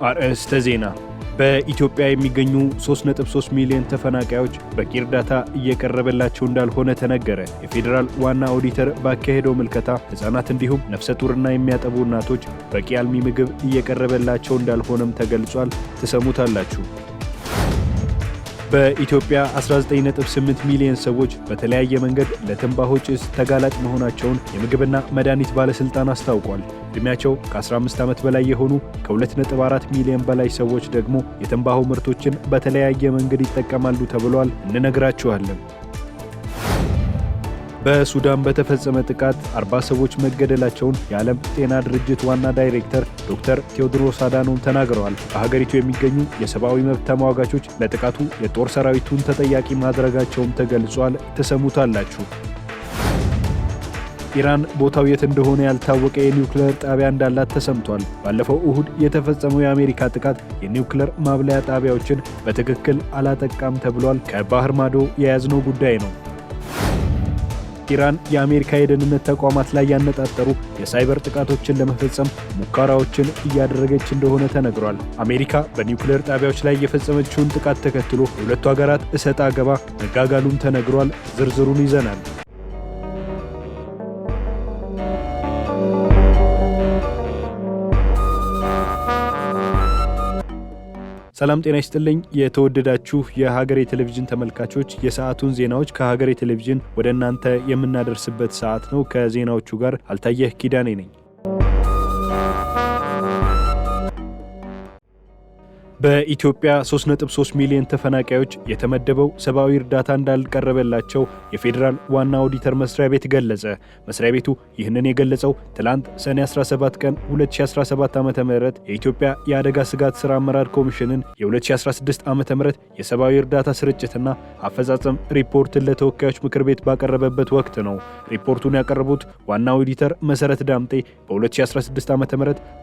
አርዕስተ ዜና። በኢትዮጵያ የሚገኙ 3.3 ሚሊዮን ተፈናቃዮች በቂ እርዳታ እየቀረበላቸው እንዳልሆነ ተነገረ። የፌዴራል ዋና ኦዲተር ባካሄደው ምልከታ ሕፃናት እንዲሁም ነፍሰ ጡርና የሚያጠቡ እናቶች በቂ አልሚ ምግብ እየቀረበላቸው እንዳልሆነም ተገልጿል። ትሰሙታላችሁ። በኢትዮጵያ 19.8 ሚሊዮን ሰዎች በተለያየ መንገድ ለትንባሆ ጭስ ተጋላጭ መሆናቸውን የምግብና መድኃኒት ባለስልጣን አስታውቋል። ዕድሜያቸው ከ15 ዓመት በላይ የሆኑ ከ2.4 ሚሊዮን በላይ ሰዎች ደግሞ የትንባሆ ምርቶችን በተለያየ መንገድ ይጠቀማሉ ተብሏል። እንነግራችኋለን። በሱዳን በተፈጸመ ጥቃት 40 ሰዎች መገደላቸውን የዓለም ጤና ድርጅት ዋና ዳይሬክተር ዶክተር ቴዎድሮስ አዳኖም ተናግረዋል። በሀገሪቱ የሚገኙ የሰብአዊ መብት ተሟጋቾች ለጥቃቱ የጦር ሰራዊቱን ተጠያቂ ማድረጋቸውም ተገልጿል። ትሰሙታላችሁ። ኢራን ቦታው የት እንደሆነ ያልታወቀ የኒውክሌር ጣቢያ እንዳላት ተሰምቷል። ባለፈው እሁድ የተፈጸመው የአሜሪካ ጥቃት የኒውክሌር ማብለያ ጣቢያዎችን በትክክል አላጠቃም ተብሏል። ከባህር ማዶ የያዝነው ጉዳይ ነው። ኢራን የአሜሪካ የደህንነት ተቋማት ላይ ያነጣጠሩ የሳይበር ጥቃቶችን ለመፈጸም ሙከራዎችን እያደረገች እንደሆነ ተነግሯል። አሜሪካ በኒውክሌር ጣቢያዎች ላይ የፈጸመችውን ጥቃት ተከትሎ የሁለቱ ሀገራት እሰጥ አገባ መጋጋሉም ተነግሯል። ዝርዝሩን ይዘናል። ሰላም ጤና ይስጥልኝ። የተወደዳችሁ የሀገሬ ቴሌቪዥን ተመልካቾች፣ የሰዓቱን ዜናዎች ከሀገሬ ቴሌቪዥን ወደ እናንተ የምናደርስበት ሰዓት ነው። ከዜናዎቹ ጋር አልታየህ ኪዳኔ ነኝ። በኢትዮጵያ 3.3 ሚሊዮን ተፈናቃዮች የተመደበው ሰብአዊ እርዳታ እንዳልቀረበላቸው የፌዴራል ዋና ኦዲተር መስሪያ ቤት ገለጸ። መስሪያ ቤቱ ይህንን የገለጸው ትላንት ሰኔ 17 ቀን 2017 ዓ.ም የኢትዮጵያ የአደጋ ስጋት ሥራ አመራር ኮሚሽንን የ2016 ዓ.ም የሰብአዊ እርዳታ ስርጭትና አፈጻጸም ሪፖርትን ለተወካዮች ምክር ቤት ባቀረበበት ወቅት ነው። ሪፖርቱን ያቀረቡት ዋና ኦዲተር መሰረት ዳምጤ በ2016 ዓ.ም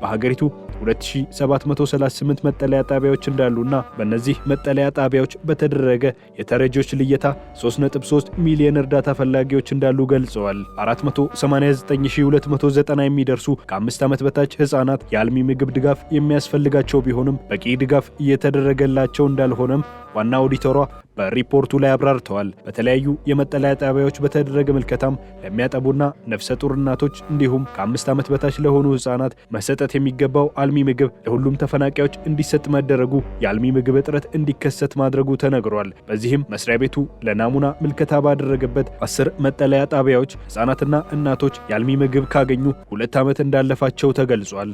በሀገሪቱ 2738 መጠለያ ጣቢያዎች እንዳሉና በእነዚህ መጠለያ ጣቢያዎች በተደረገ የተረጂዎች ልየታ 3.3 ሚሊዮን እርዳታ ፈላጊዎች እንዳሉ ገልጸዋል። 489290 የሚደርሱ ከ5 ዓመት በታች ሕፃናት የአልሚ ምግብ ድጋፍ የሚያስፈልጋቸው ቢሆንም በቂ ድጋፍ እየተደረገላቸው እንዳልሆነም ዋና ኦዲተሯ በሪፖርቱ ላይ አብራርተዋል። በተለያዩ የመጠለያ ጣቢያዎች በተደረገ ምልከታም ለሚያጠቡና ነፍሰ ጡር እናቶች እንዲሁም ከ5 ዓመት በታች ለሆኑ ሕፃናት መሰጠት የሚገባው አልሚ ምግብ ለሁሉም ተፈናቃዮች እንዲሰጥ መደረጉ የአልሚ ምግብ እጥረት እንዲከሰት ማድረጉ ተነግሯል። በዚህም መስሪያ ቤቱ ለናሙና ምልከታ ባደረገበት 10 መጠለያ ጣቢያዎች ሕፃናትና እናቶች የአልሚ ምግብ ካገኙ 2 ዓመት እንዳለፋቸው ተገልጿል።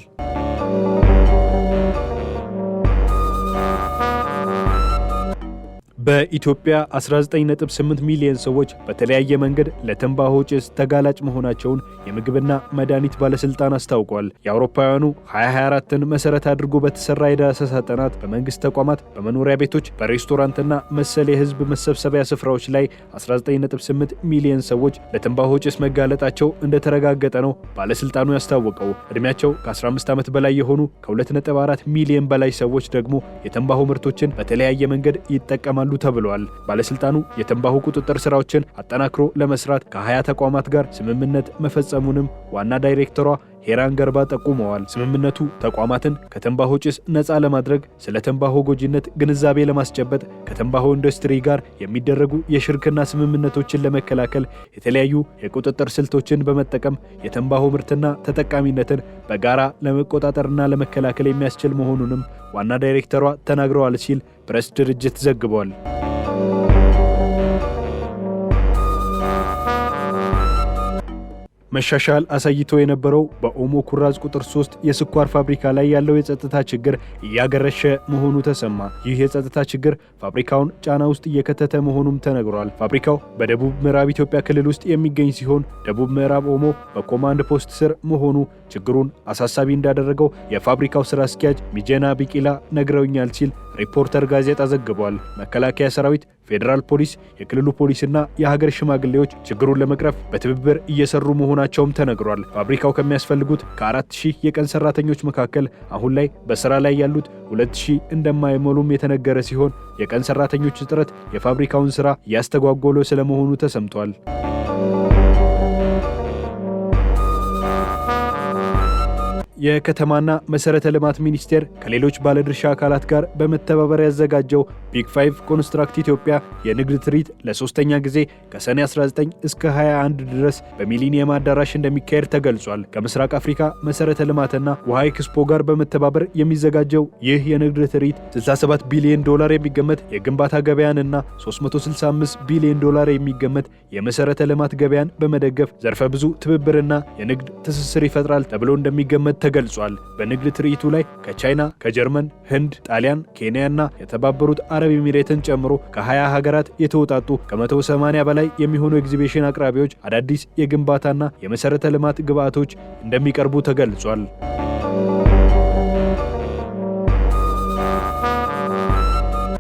በኢትዮጵያ 19.8 ሚሊዮን ሰዎች በተለያየ መንገድ ለትንባሆ ጭስ ተጋላጭ መሆናቸውን የምግብና መድኃኒት ባለስልጣን አስታውቋል። የአውሮፓውያኑ 2024ን መሰረት አድርጎ በተሰራ የዳሰሳ ጥናት በመንግስት ተቋማት፣ በመኖሪያ ቤቶች፣ በሬስቶራንትና መሰል የህዝብ መሰብሰቢያ ስፍራዎች ላይ 19.8 ሚሊዮን ሰዎች ለትንባሆ ጭስ መጋለጣቸው እንደተረጋገጠ ነው ባለስልጣኑ ያስታወቀው። ዕድሜያቸው ከ15 ዓመት በላይ የሆኑ ከ2.4 ሚሊዮን በላይ ሰዎች ደግሞ የትንባሆ ምርቶችን በተለያየ መንገድ ይጠቀማሉ ተብሏል። ባለስልጣኑ የትንባሆ ቁጥጥር ስራዎችን አጠናክሮ ለመስራት ከ20 ተቋማት ጋር ስምምነት መፈጸሙንም ዋና ዳይሬክተሯ ሄራን ገርባ ጠቁመዋል። ስምምነቱ ተቋማትን ከትንባሆ ጭስ ነፃ ለማድረግ፣ ስለ ትንባሆ ጎጂነት ግንዛቤ ለማስጨበጥ፣ ከትንባሆ ኢንዱስትሪ ጋር የሚደረጉ የሽርክና ስምምነቶችን ለመከላከል የተለያዩ የቁጥጥር ስልቶችን በመጠቀም የትንባሆ ምርትና ተጠቃሚነትን በጋራ ለመቆጣጠርና ለመከላከል የሚያስችል መሆኑንም ዋና ዳይሬክተሯ ተናግረዋል ሲል ፕሬስ ድርጅት ዘግቧል። መሻሻል አሳይቶ የነበረው በኦሞ ኩራዝ ቁጥር 3 የስኳር ፋብሪካ ላይ ያለው የጸጥታ ችግር እያገረሸ መሆኑ ተሰማ። ይህ የጸጥታ ችግር ፋብሪካውን ጫና ውስጥ እየከተተ መሆኑም ተነግሯል። ፋብሪካው በደቡብ ምዕራብ ኢትዮጵያ ክልል ውስጥ የሚገኝ ሲሆን ደቡብ ምዕራብ ኦሞ በኮማንድ ፖስት ስር መሆኑ ችግሩን አሳሳቢ እንዳደረገው የፋብሪካው ስራ አስኪያጅ ሚጀና ቢቂላ ነግረውኛል ሲል ሪፖርተር ጋዜጣ ዘግቧል። መከላከያ ሰራዊት፣ ፌዴራል ፖሊስ፣ የክልሉ ፖሊስና የሀገር ሽማግሌዎች ችግሩን ለመቅረፍ በትብብር እየሰሩ መሆናቸውም ተነግሯል። ፋብሪካው ከሚያስፈልጉት ከ4000 የቀን ሰራተኞች መካከል አሁን ላይ በስራ ላይ ያሉት 2000 እንደማይሞሉም የተነገረ ሲሆን የቀን ሰራተኞች እጥረት የፋብሪካውን ስራ እያስተጓጎለ ስለመሆኑ ተሰምቷል። የከተማና መሰረተ ልማት ሚኒስቴር ከሌሎች ባለድርሻ አካላት ጋር በመተባበር ያዘጋጀው ቢግ 5 ኮንስትራክት ኢትዮጵያ የንግድ ትርኢት ለሶስተኛ ጊዜ ከሰኔ 19 እስከ 21 ድረስ በሚሊኒየም አዳራሽ እንደሚካሄድ ተገልጿል። ከምስራቅ አፍሪካ መሰረተ ልማትና ውሃ ኤክስፖ ጋር በመተባበር የሚዘጋጀው ይህ የንግድ ትርኢት 67 ቢሊዮን ዶላር የሚገመት የግንባታ ገበያንና 365 ቢሊዮን ዶላር የሚገመት የመሰረተ ልማት ገበያን በመደገፍ ዘርፈ ብዙ ትብብርና የንግድ ትስስር ይፈጥራል ተብሎ እንደሚገመት ተገልጿል። በንግድ ትርኢቱ ላይ ከቻይና፣ ከጀርመን፣ ህንድ፣ ጣሊያን፣ ኬንያና የተባበሩት አረብ ኤሚሬትን ጨምሮ ከ20 ሀገራት የተውጣጡ ከ180 በላይ የሚሆኑ ኤግዚቢሽን አቅራቢዎች አዳዲስ የግንባታና የመሰረተ ልማት ግብዓቶች እንደሚቀርቡ ተገልጿል።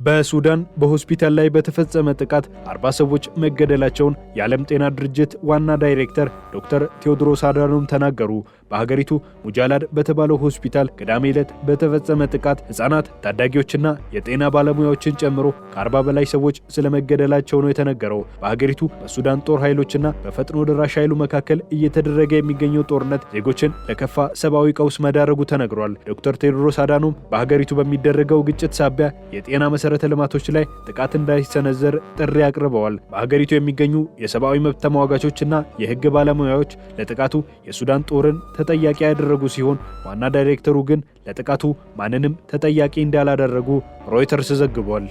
በሱዳን በሆስፒታል ላይ በተፈጸመ ጥቃት 40 ሰዎች መገደላቸውን የዓለም ጤና ድርጅት ዋና ዳይሬክተር ዶክተር ቴዎድሮስ አድሃኖም ተናገሩ። በሀገሪቱ ሙጃላድ በተባለው ሆስፒታል ቅዳሜ ዕለት በተፈጸመ ጥቃት ሕፃናት፣ ታዳጊዎችና የጤና ባለሙያዎችን ጨምሮ ከ40 በላይ ሰዎች ስለመገደላቸው ነው የተነገረው። በሀገሪቱ በሱዳን ጦር ኃይሎችና በፈጥኖ ደራሽ ኃይሉ መካከል እየተደረገ የሚገኘው ጦርነት ዜጎችን ለከፋ ሰብአዊ ቀውስ መዳረጉ ተነግሯል። ዶክተር ቴዎድሮስ አድሃኖም በሀገሪቱ በሚደረገው ግጭት ሳቢያ የጤና መሰረተ ልማቶች ላይ ጥቃት እንዳይሰነዘር ጥሪ አቅርበዋል። በሀገሪቱ የሚገኙ የሰብአዊ መብት ተሟጋቾችና የህግ ባለሙያዎች ለጥቃቱ የሱዳን ጦርን ተጠያቂ ያደረጉ ሲሆን ዋና ዳይሬክተሩ ግን ለጥቃቱ ማንንም ተጠያቂ እንዳላደረጉ ሮይተርስ ዘግቧል።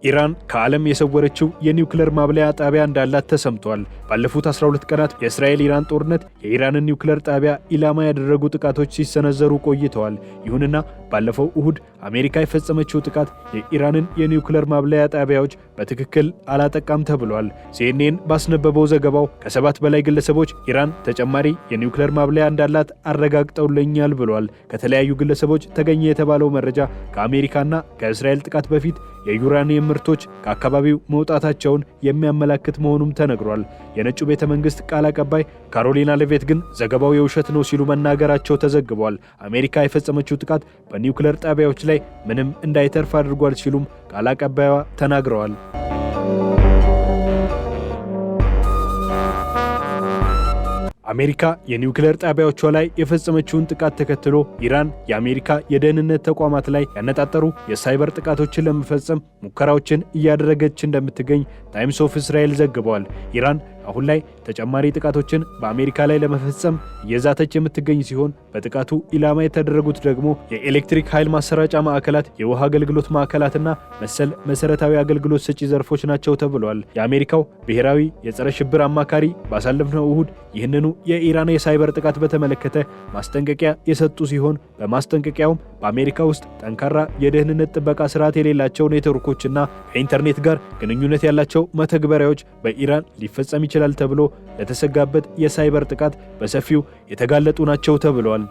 ኢራን ከዓለም የሰወረችው የኒውክሌር ማብለያ ጣቢያ እንዳላት ተሰምቷል። ባለፉት 12 ቀናት የእስራኤል-ኢራን ጦርነት የኢራንን ኒውክሌር ጣቢያ ኢላማ ያደረጉ ጥቃቶች ሲሰነዘሩ ቆይተዋል። ይሁንና ባለፈው እሁድ አሜሪካ የፈጸመችው ጥቃት የኢራንን የኒውክሌር ማብለያ ጣቢያዎች በትክክል አላጠቃም ተብሏል። ሲኤንኤን ባስነበበው ዘገባው ከ7 በላይ ግለሰቦች ኢራን ተጨማሪ የኒውክሌር ማብለያ እንዳላት አረጋግጠውልኛል ብሏል። ከተለያዩ ግለሰቦች ተገኘ የተባለው መረጃ ከአሜሪካና ከእስራኤል ጥቃት በፊት የዩራኒየም ምርቶች ከአካባቢው መውጣታቸውን የሚያመላክት መሆኑም ተነግሯል። የነጩ ቤተ መንግስት ቃል አቀባይ ካሮሊና ሌቪት ግን ዘገባው የውሸት ነው ሲሉ መናገራቸው ተዘግቧል። አሜሪካ የፈጸመችው ጥቃት በኒውክሌር ጣቢያዎች ላይ ምንም እንዳይተርፍ አድርጓል ሲሉም ቃል አቀባይዋ ተናግረዋል። አሜሪካ የኒውክሌር ጣቢያዎቿ ላይ የፈጸመችውን ጥቃት ተከትሎ ኢራን የአሜሪካ የደህንነት ተቋማት ላይ ያነጣጠሩ የሳይበር ጥቃቶችን ለመፈጸም ሙከራዎችን እያደረገች እንደምትገኝ ታይምስ ኦፍ እስራኤል ዘግቧል። ኢራን አሁን ላይ ተጨማሪ ጥቃቶችን በአሜሪካ ላይ ለመፈጸም እየዛተች የምትገኝ ሲሆን በጥቃቱ ኢላማ የተደረጉት ደግሞ የኤሌክትሪክ ኃይል ማሰራጫ ማዕከላት፣ የውሃ አገልግሎት ማዕከላትና መሰል መሰረታዊ አገልግሎት ሰጪ ዘርፎች ናቸው ተብሏል። የአሜሪካው ብሔራዊ የጸረ ሽብር አማካሪ ባሳለፍነው እሁድ ይህንኑ የኢራን የሳይበር ጥቃት በተመለከተ ማስጠንቀቂያ የሰጡ ሲሆን በማስጠንቀቂያውም በአሜሪካ ውስጥ ጠንካራ የደህንነት ጥበቃ ስርዓት የሌላቸው ኔትወርኮችና ከኢንተርኔት ጋር ግንኙነት ያላቸው መተግበሪያዎች በኢራን ሊፈጸም ይችላል ተብሎ ለተሰጋበት የሳይበር ጥቃት በሰፊው የተጋለጡ ናቸው ተብሏል።